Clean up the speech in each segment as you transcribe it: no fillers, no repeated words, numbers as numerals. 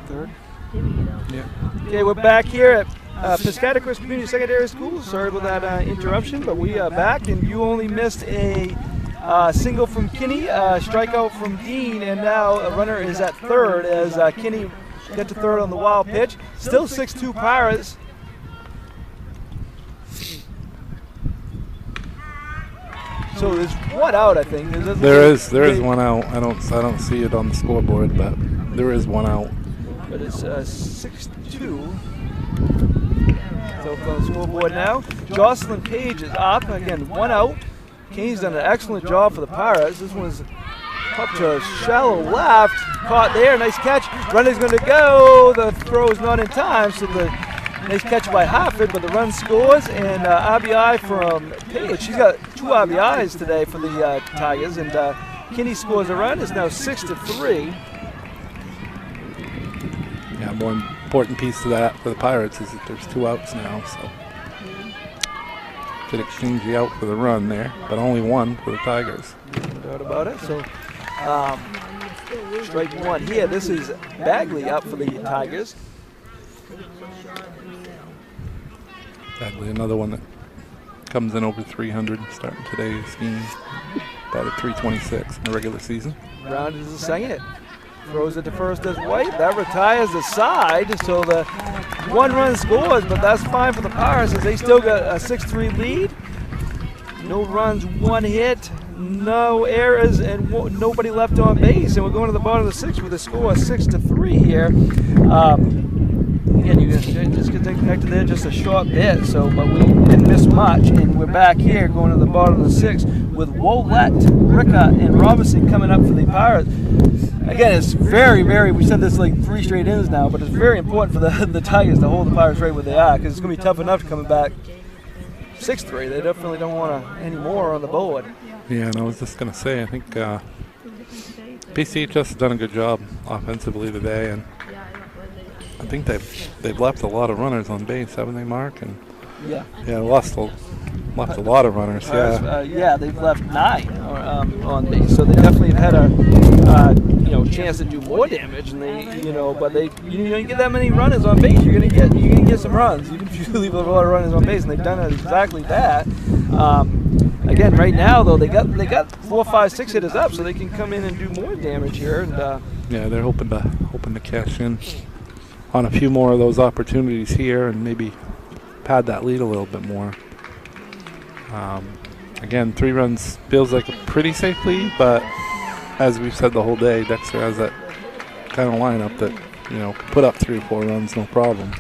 Third. Yeah. Okay, we're back here at Piscataqua Community Secondary School. Sorry about that interruption, but we are back, and you only missed a single from Kinney, strikeout from Dean, and now a runner is at third as Kinney gets to third on the wild pitch. Still 6-2 Pirates. So there's one out, I think. There is one out. I don't see it on the scoreboard, but there is one out. But it's 6-2. So on the scoreboard now. Jocelyn Page is up again, one out. Kane's done an excellent job for the Pirates. This one's up to shallow left, caught there, nice catch. Runner's going to go. The throw is not in time, so the nice catch by Hartford, but the run scores, and RBI from Page. She's got 2 RBIs today for the Tigers, and Kinney scores a run. It's now 6-3. Yeah, more important piece to that for the Pirates is that there's 2 outs now, so could exchange the out for the run there, but only 1 for the Tigers. No doubt about it. So strike 1 here. This is Bagley up for the Tigers. Bagley, another one that comes in over 300 starting today's game, about a 326 in the regular season. Round is the second. Throws it to first as White. That retires the side, so the 1 run scores, but that's fine for the Pirates as they still got a 6-3 lead. No runs, 1 hit, no errors, and nobody left on base. And we're going to the bottom of the 6th with a score of 6-3 here. Again, you just get connected there just a short bit, so but we didn't miss much, and we're back here going to the bottom of the 6th with Wolette, Ricka, and Robinson coming up for the Pirates. Again, it's very, very, we said this like 3 straight innings now, but it's very important for the Tigers to hold the Pirates right where they are, because it's going to be tough enough coming back 6-3. They definitely don't want any more on the board. Yeah, and I was just going to say, I think PCHS has done a good job offensively today, and I think they've left a lot of runners on base, haven't they, Mark? And yeah, lost a lot of runners. They've left 9 on base, so they definitely have had a chance to do more damage. And they, but you don't get that many runners on base, you're gonna get some runs. Even if you leave a lot of runners on base, and they've done exactly that. Again, right now though, they got 4, 5, 6 hitters up, so they can come in and do more damage here. And they're hoping to cash in on a few more of those opportunities here and maybe pad that lead a little bit more. Again, 3 runs feels like a pretty safe lead, but as we've said the whole day, Dexter has that kind of lineup that can put up 3 or 4 runs, no problem.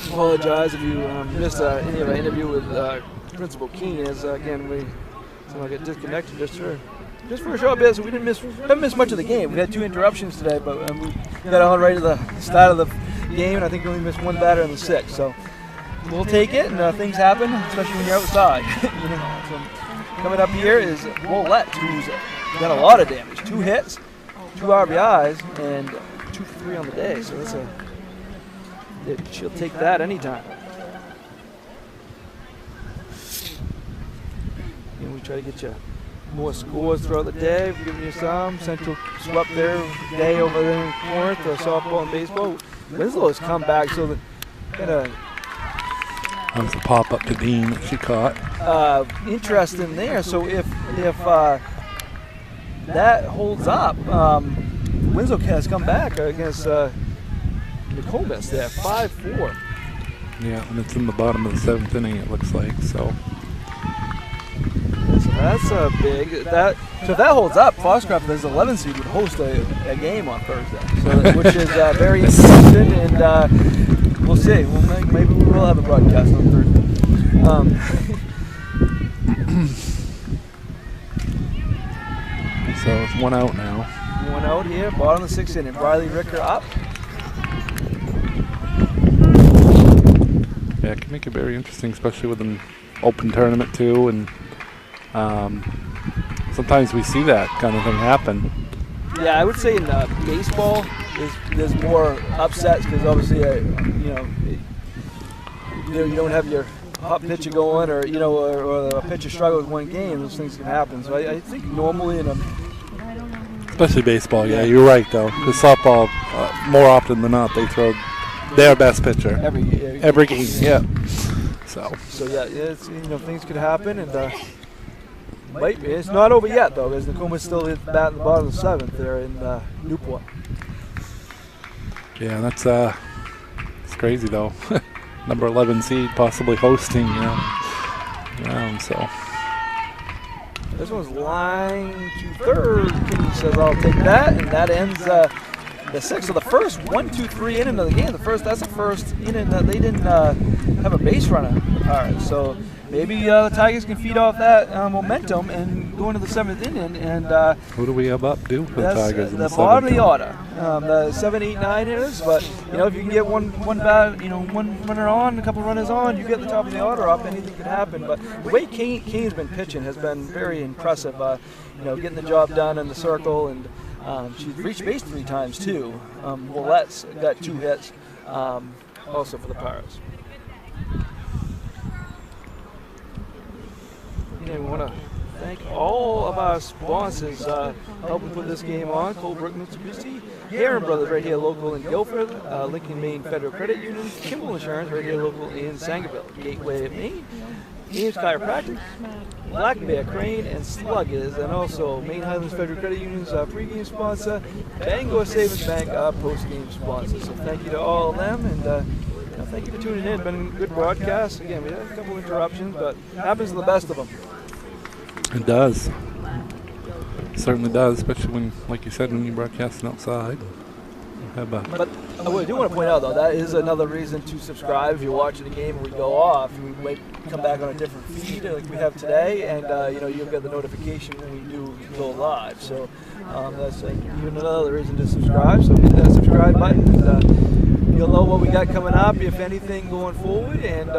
Apologize if you missed any of our interview with Principal Keene, as again we somehow get disconnected just for a short bit, so we haven't missed much of the game. We had 2 interruptions today, but we got on right at the start of the game, and I think we only missed 1 batter in the 6th. So we'll take it, and things happen, especially when you're outside. So coming up here is Wolette, who's done a lot of damage. 2 hits, 2 RBIs, and 2 for 3 on the day. So she'll take that anytime. And we try to get you more scores throughout the day. We've given you some. Central swept their day over there in Corinth, softball and baseball. Winslow has come back, so that that was a pop up to Dean that she caught. Interesting there. So if that holds up, Winslow has come back against Nokomis there, 5-4. Yeah, and it's in the bottom of the 7th inning, it looks like. So that's a big. So if that holds up, Foxcroft, as 11 seed, would host a game on Thursday, which is very interesting, and we'll see. Maybe we will have a broadcast on Thursday. So it's 1 out now. 1 out here, bottom of the 6th inning. Riley Ricker up. Yeah, it can make it very interesting, especially with an open tournament too, and sometimes we see that kind of thing happen. Yeah, I would say in baseball, there's more upsets because obviously, you don't have your hot pitcher going, or or a pitcher struggles one game, those things can happen. So I think normally in a especially baseball, yeah, you're right though. Because softball, more often than not, they throw their best pitcher every game. Yeah. So yeah, it's, things could happen, and it's not over yet though, because Nakoma's still at the bottom of the 7th there in Newport. Yeah, that's crazy though. Number 11 seed possibly hosting, round. So this one's line to third. King says, "I'll take that," and that ends the 6th. So the first 1, 2, 3 inning of the game. That's the first inning that they didn't have a base runner. All right, so maybe the Tigers can feed off that momentum and go into the 7th inning. And who do we have up due for the Tigers in the 7th? The bottom of the order, the 7, 8, 9 hitters. But if you can get one runner on, a couple runners on, you get the top of the order up. Anything could happen. But the way Kane's been pitching has been very impressive. Getting the job done in the circle, and she's reached base 3 times too. Willette's got 2 hits, also for the Pirates. We want to thank all of our sponsors helping put this game on. Colebrook Mitsubishi, Heron Brothers right here local in Guilford, Lincoln Maine Federal Credit Union, Kimball Insurance right here local in Sangerville, Gateway of Maine, Ames Chiropractic, Black Bear Crane, and Sluggers, and also Maine Highlands Federal Credit Union's pregame sponsor, Bangor Savings Bank, our postgame sponsor. So thank you to all of them, and thank you for tuning in. It's been a good broadcast. Again, we had a couple interruptions, but it happens to the best of them. It does. It certainly does, especially when, like you said, when you're broadcasting outside. But I do want to point out, though, that is another reason to subscribe. If you're watching the game and we go off, we might come back on a different feed like we have today, and you'll get the notification when we do go live. So that's even another reason to subscribe. So hit that subscribe button, and you'll know what we got coming up, if anything, going forward. And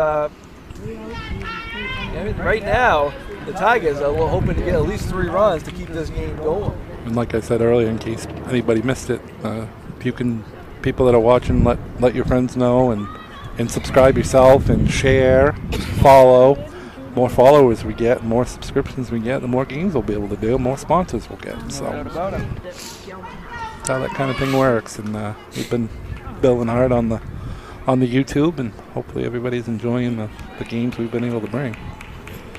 right now, the Tigers are hoping to get at least 3 runs to keep this game going. And like I said earlier, in case anybody missed it, if you can, people that are watching, let your friends know, and subscribe yourself, and share, follow. More followers we get, more subscriptions we get, the more games we'll be able to do, more sponsors we'll get. So that's how that kind of thing works. And we've been building hard on the YouTube, and hopefully everybody's enjoying the games we've been able to bring.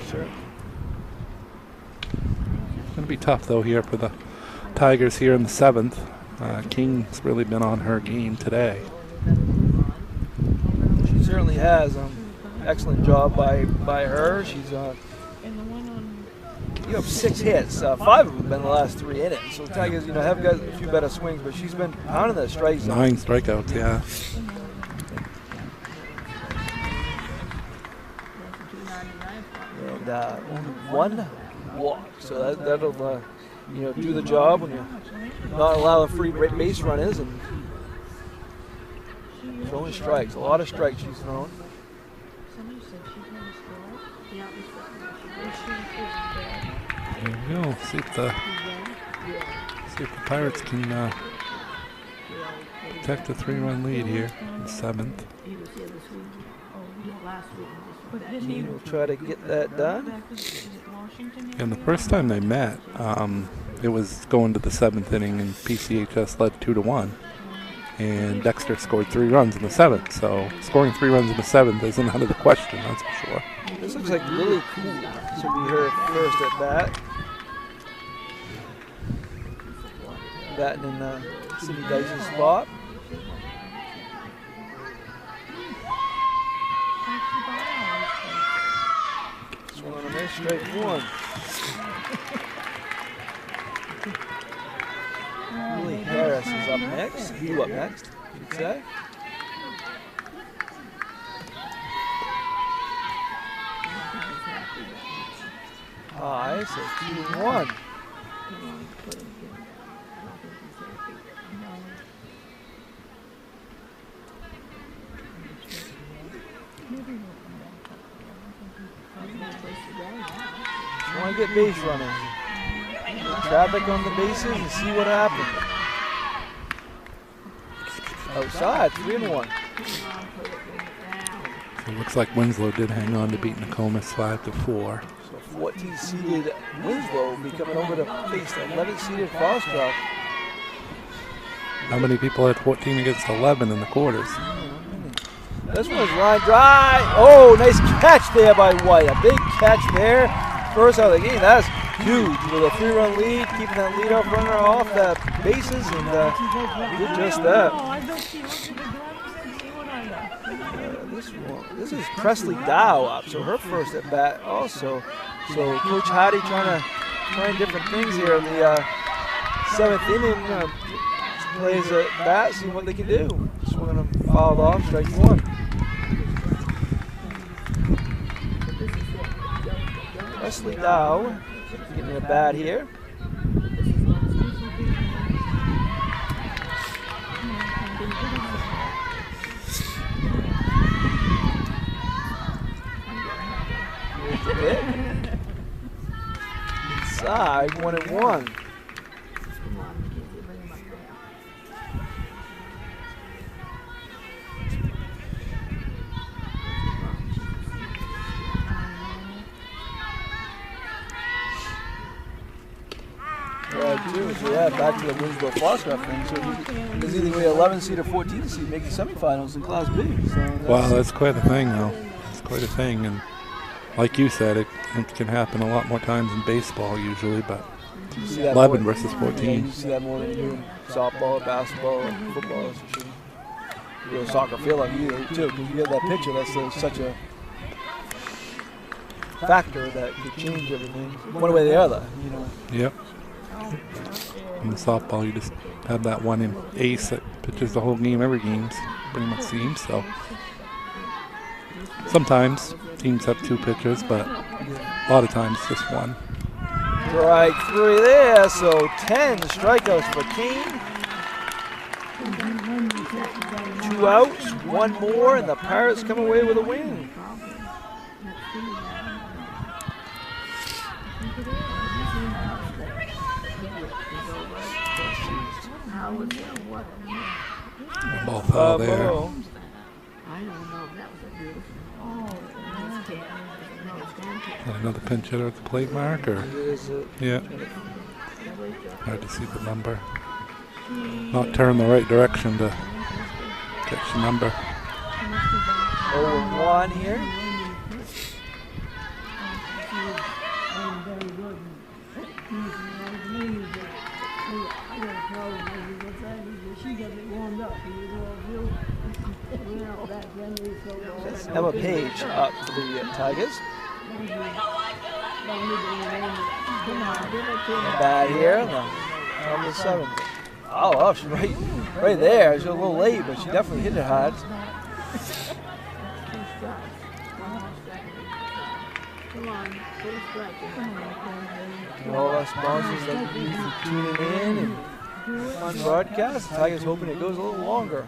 Sure. It's going to be tough, though, here for the Tigers here in the 7th. King's really been on her game today. She certainly has. Excellent job by her. She's you have 6 hits. 5 of them have been the last 3 innings. So the Tigers, have got a few better swings, but she's been pounding that strike zone. 9 strikeouts, yeah. And only 1 walk. So that'll do the job when you're not allowing free base runners, and throwing strikes. A lot of strikes she's throwing. There we go. See if the Pirates can protect a 3-run lead here in the 7th. We'll try to get that done. And the first time they met, it was going to the 7th inning, and PCHS led 2-1. And Dexter scored 3 runs in the 7th. So scoring 3 runs in the 7th isn't out of the question, that's for sure. This looks like really cool. This will be her first at bat. Batting in Cindy Dyson's spot. Swung on a nice strike 1. Willie Harris is up next. You up next, you could say. High, so 2-1. Just want to get base runners. Traffic on the bases and see what happens. Outside, 3-1. It looks like Winslow did hang on to beat Nokomis 5-4. So 14-seeded Winslow will be coming over to face the 11-seeded Foxcroft. How many people had 14 against 11 in the quarters? This one's line drive. Oh, nice catch there by White. A big catch there. First out of the game. That's huge. With a 3-run lead, keeping that leadoff runner off the bases, and did just that. This is Presley Dow up, so her first at bat also. So Coach Hardy trying different things here in the 7th inning. Plays at bat, see what they can do. Swinging them fouled off, strike one. Presley Dow getting a bat here. Inside, 1-1. So yeah, back to the Winslow Foxcroft thing. So there's either way 11 seed or 14 seed making semifinals in Class B. So wow, that's quite a thing, though. It's quite a thing, and like you said, it can happen a lot more times in baseball usually, but 11 versus 14. Yeah, you see that more than you do in softball, basketball, or football. That's for sure. You go to soccer field like you do too, because you get that picture. That's such a factor that could change everything one way or the other. You know. Yep. In the softball, you just have that one in ace that pitches the whole game, every game, pretty much seems. So sometimes teams have 2 pitchers, but a lot of times just one. Strike 3 there, so 10 strikeouts for Kane. 2 outs, 1 more, and the Pirates come away with a win. Ball foul there. I don't know. That was a beautiful. Another pinch hitter at the plate mark, or yeah. Hard to see the number. Not turn the right direction to catch the number. 0-1 here. Emma Page up for the Tigers. Bad here, number 7. Oh, she's right there. She's a little late, but she definitely hit it hard. And all our sponsors that be tuning in and fun broadcast. Tigers hoping it goes a little longer.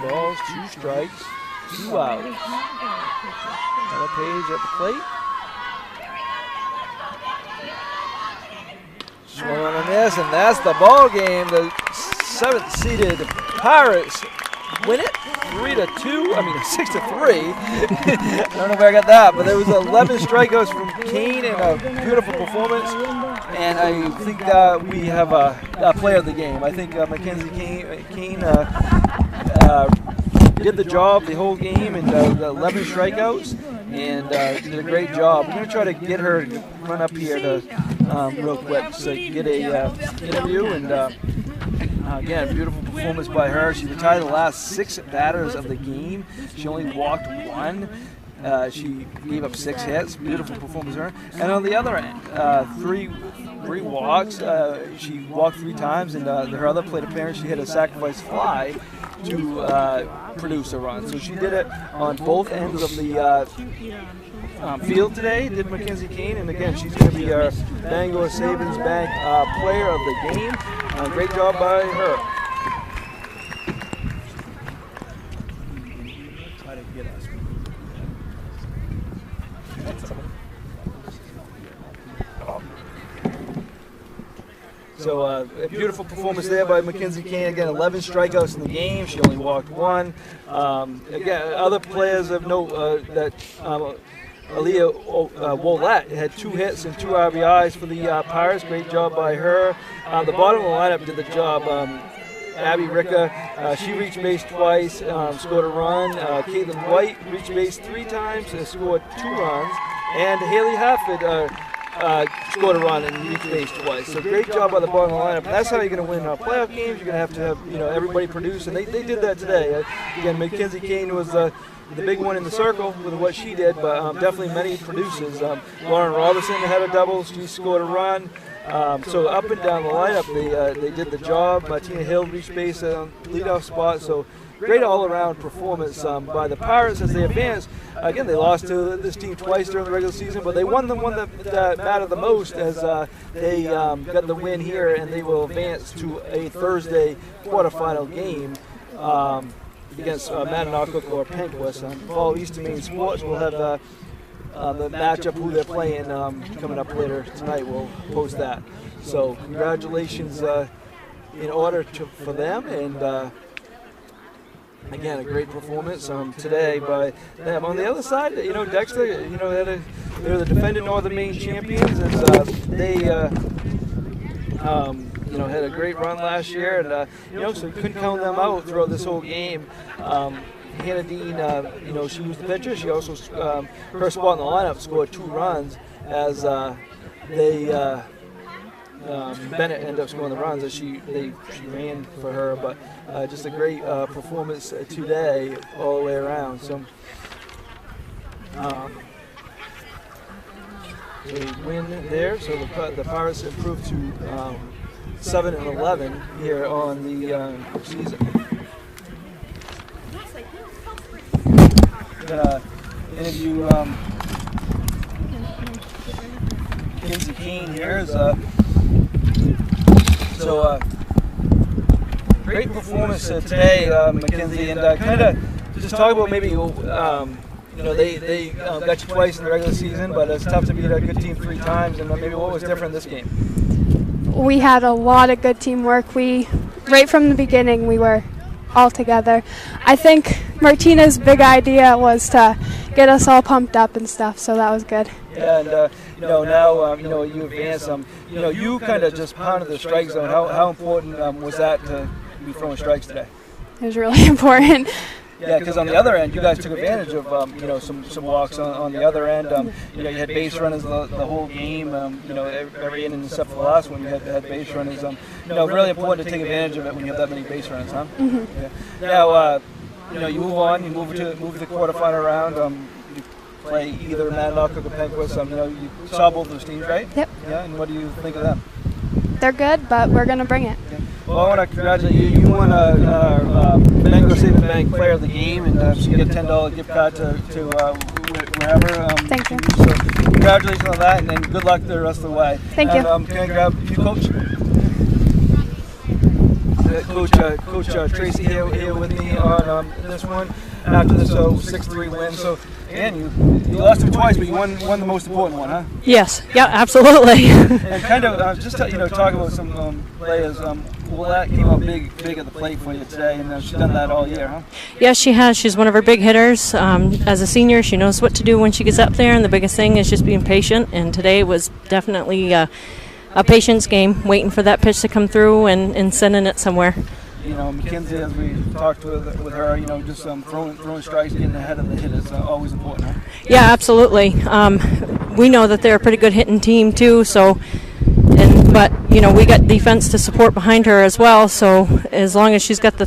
Balls, 2 strikes, 2 outs. Another Page at the plate. Swung on a miss, and that's the ball game. The 7th seeded Pirates win it 3-2. I mean 6-3. I don't know where I got that, but there was 11 strikeouts from Kane and a beautiful performance. And I think we have a player of the game. I think Mackenzie Kane did the job the whole game, and the 11 strikeouts, and did a great job. We're going to try to get her to run up here to real quick so get a interview. And again, beautiful performance by her. She retired the last 6 batters of the game. She only walked 1. She gave up 6 hits. Beautiful performance by her. And on the other end, 3 walks. She walked 3 times, and her other plate appearance, she hit a sacrifice fly to produce a run. So she did it on both ends of the field today, did Mackenzie Kane, and again, she's going to be our Bangor Savings Bank player of the game. Great job by her. Try to get us. So a beautiful performance there by Mackenzie Kane. Again, 11 strikeouts in the game. She only walked one. Again, other players of note that Aaliyah Wollett had 2 hits and 2 RBIs for the Pirates. Great job by her. The bottom of the lineup did the job. Abby Ricka, she reached base twice, scored a run. Caitlin White reached base 3 times and scored 2 runs. And Haley Hartford scored a run and reached base twice. So great job by the bottom of the lineup. And that's how you're going to win playoff games. You're going to have everybody produce, and they did that today. Again, Mackenzie Kane was the big one in the circle with what she did, but definitely many producers. Lauren Robertson had a double. She scored a run. So up and down the lineup, they did the job. Martina Hill reached base leadoff spot. So great all-around performance by the Pirates as they advanced. Again, they lost to this team twice during the regular season, but they won the one that mattered the most as they got the win here, and they will advance to a Thursday quarterfinal game against Mananock or Penckwest. Fall Eastern Maine Sports will have the matchup who they're playing coming up later tonight. We'll post that. So congratulations in order for them, and again, a great performance today by them. On the other side, Dexter, they're the defending Northern Maine champions. As they, had a great run last year, and so we couldn't count them out throughout this whole game. Hannah Dean, she was the pitcher. She also, her spot in the lineup, scored 2 runs as Bennett ended up scoring the runs as she ran for her, but just a great performance today all the way around. So they win there. So the Pirates improved to 7-11 here on the season. Gonna interview Mackenzie Kane here. Great performance today, Mackenzie, and kind of just talk about maybe they got you twice in the regular season, but it's tough to beat a good team 3 times, and maybe what was different this game? We had a lot of good teamwork. Right from the beginning, we were all together. I think Martina's big idea was to get us all pumped up and stuff, so that was good. Yeah, and now you advance. You kind of just pounded the strike zone. How important was that to be throwing strikes today? It was really important. Yeah, because on the other end, you guys took advantage of some walks on the other end. You had base runners the whole game. Every inning except for the last one, you had base runners. Really important to take advantage of it when you have that many base runners, huh? Mm-hmm. Yeah. Now, you move on. You move to the quarterfinal round. You play either Mananock or Penckwest. You saw both those teams, right? Yep. Yeah. And what do you think of them? They're good, but we're gonna bring it. Yeah. Well, I want to congratulate you. You won a Mango Savings Bank Player of the Game, and so you get a $10 gift card to wherever. Thank you. So congratulations on that, and then good luck the rest of the way. Thank you. Can I grab you, Coach? Coach Tracy here with me on this one after this 6-3 win. So, again, you lost them twice, but you won the most important one, huh? Yes. Yeah. Absolutely. And kind of just talk about some players. That came out big at the plate for you today, and she's done that all year, huh? Yes, she has. She's one of our big hitters. As a senior, she knows what to do when she gets up there, and the biggest thing is just being patient. And today was definitely a patience game, waiting for that pitch to come through and sending it somewhere. Mackenzie, as we talked with her, just throwing strikes, getting ahead of the hit is always important, huh? Yeah, absolutely. We know that they're a pretty good hitting team too, but we got defense to support behind her as well. So as long as she's got the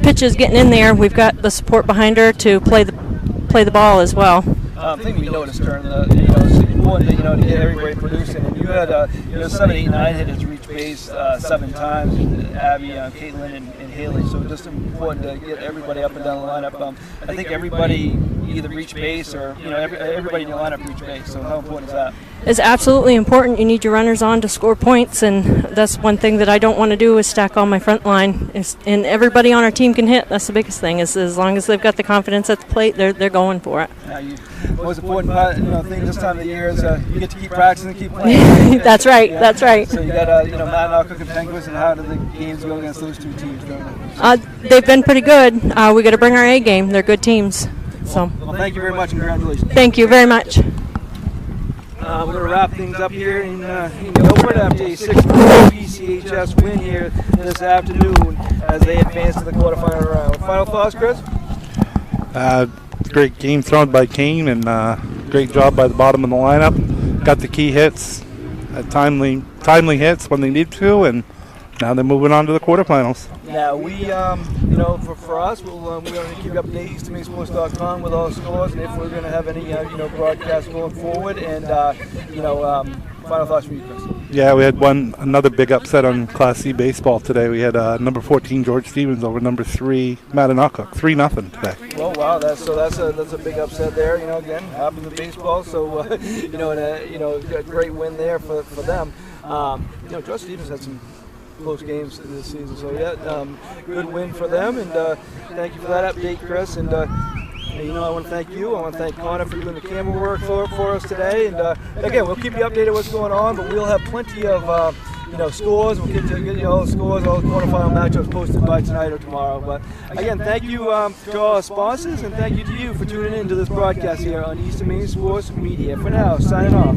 pitches getting in there, we've got the support behind her to play the ball as well. I think we noticed her. It's important to get everybody producing. And you had 7, 8, 9 hitters reach base 7 times, Abby, Caitlin, and Haley. So just important to get everybody up and down the lineup. I think everybody either reach base or everybody in your lineup reach base. So how important is that? It's absolutely important. You need your runners on to score points, and that's one thing that I don't want to do is stack on my front line. And everybody on our team can hit. That's the biggest thing. Is as long as they've got the confidence at the plate, they're going for it. Most important part, thing this time of the year is you get to keep practicing and keep playing. That's right. Yeah. That's right. So you got Matt and Penguins, and how do the games go against those two teams? They've been pretty good. We got to bring our A game. They're good teams. So. Well, thank you very much and congratulations. Thank you very much. We're going to wrap things up here in Guilford after a 6-2 PCHS win here this afternoon as they advance to the quarterfinal round. Final thoughts, Chris? Great game thrown by Kane, and great job by the bottom of the lineup. Got the key hits, timely hits when they need to, and now they're moving on to the quarterfinals. Now we, for us, we're going to keep updating EasternMainSports.com with all the scores, and if we're going to have any, broadcasts going forward, and final thoughts from you, Chris. Yeah, we had another big upset on Class C baseball today. We had number 14 George Stevens over number 3 Madinock, 3-0 today. Oh wow, that's a big upset there. Again, happens in baseball. So a great win there for them. George Stevens had some close games this season, so good win for them. And thank you for that update, Chris. And I want to thank you. I want to thank Connor for doing the camera work for us today. And again, we'll keep you updated what's going on, but we'll have plenty of scores. We'll get all the scores, all the quarterfinal matchups posted by tonight or tomorrow. But again, thank you to our sponsors, and thank you to you for tuning in to this broadcast here on Eastern Maine Sports Media. For now, signing off.